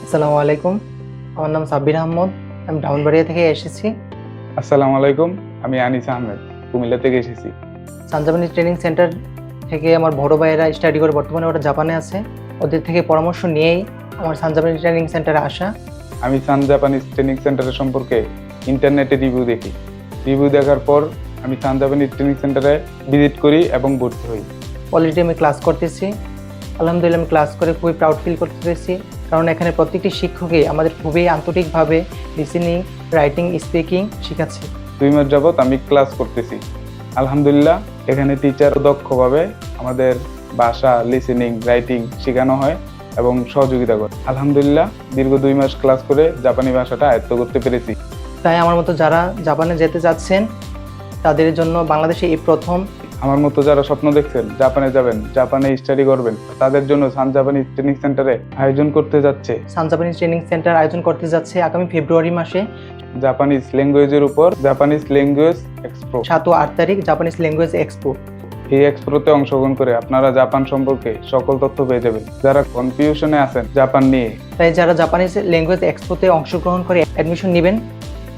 আসসালামু আলাইকুম। আমার নাম সাব্বির আহমদ। আমি ব্রাহ্মণবাড়িয়া থেকে এসেছি। আসসালামু আলাইকুম, আমি আনিস আহমেদ, কুমিল্লা থেকে এসেছি। সানজাপানি ট্রেনিং সেন্টার থেকে আমার বড় ভাইয়েরা স্টাডি করে বর্তমানে ওরা জাপানে আছে। ওদের থেকে পরামর্শ নিয়েই আমার সানজাপানি ট্রেনিং সেন্টারে আসা। আমি সান জাপানিজ ট্রেনিং সেন্টারের সম্পর্কে ইন্টারনেটে রিভিউ দেখি। রিভিউ দেখার পর আমি সান জাপানিজ ট্রেনিং সেন্টারে ভিজিট করি এবং ভর্তি হই। অলরেডি আমি ক্লাস করতেছি। আলহামদুলিল্লাহ, আমি ক্লাস করে খুবই প্রাউড ফিল করতেছি, কারণ এখানে প্রত্যেকটি শিক্ষকই আমাদের খুবই আন্তরিকভাবে লিসেনিং, রাইটিং, স্পিকিং শেখাচ্ছে। 2 মাস যাবৎ আমি ক্লাস করতেছি। আলহামদুলিল্লাহ, এখানে টিচার দক্ষভাবে আমাদের ভাষা, লিসেনিং, রাইটিং শেখানো হয় এবং সহযোগিতা করে। আলহামদুলিল্লাহ, দীর্ঘ 2 মাস ক্লাস করে জাপানি ভাষাটা আয়ত্ত করতে পেরেছি। তাই আমার মতো যারা জাপানে যেতে যাচ্ছেন তাদের জন্য বাংলাদেশে এই প্রথম। আমার মতো যারা স্বপ্ন দেখছেন জাপানে যাবেন, জাপানে স্টাডি করবেন, তাদের জন্য সান জাপানিজ ট্রেনিং সেন্টারে আয়োজন করতে যাচ্ছে সানজাপানি ট্রেনিং সেন্টার আয়োজন করতে যাচ্ছে আগামী ফেব্রুয়ারি মাসে জাপানিজ ল্যাঙ্গুয়েজের উপর জাপানিজ ল্যাঙ্গুয়েজ এক্সপো। 7 ও 8 তারিখ জাপানিজ ল্যাঙ্গুয়েজ এক্সপো। এই এক্সপোতে অংশগ্রহণ করে আপনারা জাপান সম্পর্কে সকল তথ্য পেয়ে যাবেন। যারা কনফিউশনে আছেন জাপান নিয়ে, তাই যারা জাপানিজ ল্যাঙ্গুয়েজ এক্সপোতে অংশগ্রহণ করে অ্যাডমিশন নেবেন,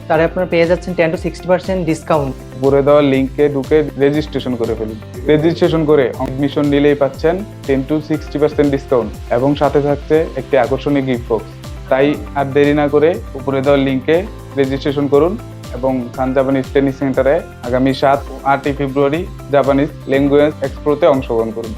তারা আপনারা পেয়ে যাচ্ছেন 10 to 60% ডিসকাউন্ট। উপরে দেওয়া লিঙ্কে ঢুকে রেজিস্ট্রেশন করে ফেলুন। রেজিস্ট্রেশন করে অ্যাডমিশন নিলেই পাচ্ছেন 10 to 60% ডিসকাউন্ট এবং সাথে থাকছে একটি আকর্ষণীয় গিফট বক্স। তাই আর দেরি না করে উপরে দেওয়া লিঙ্কে রেজিস্ট্রেশন করুন এবং সান জাপানিজ ট্রেনিং সেন্টারে আগামী 7 ও 8 ফেব্রুয়ারি জাপানিজ ল্যাঙ্গুয়েজ এক্সপোতে অংশগ্রহণ করুন।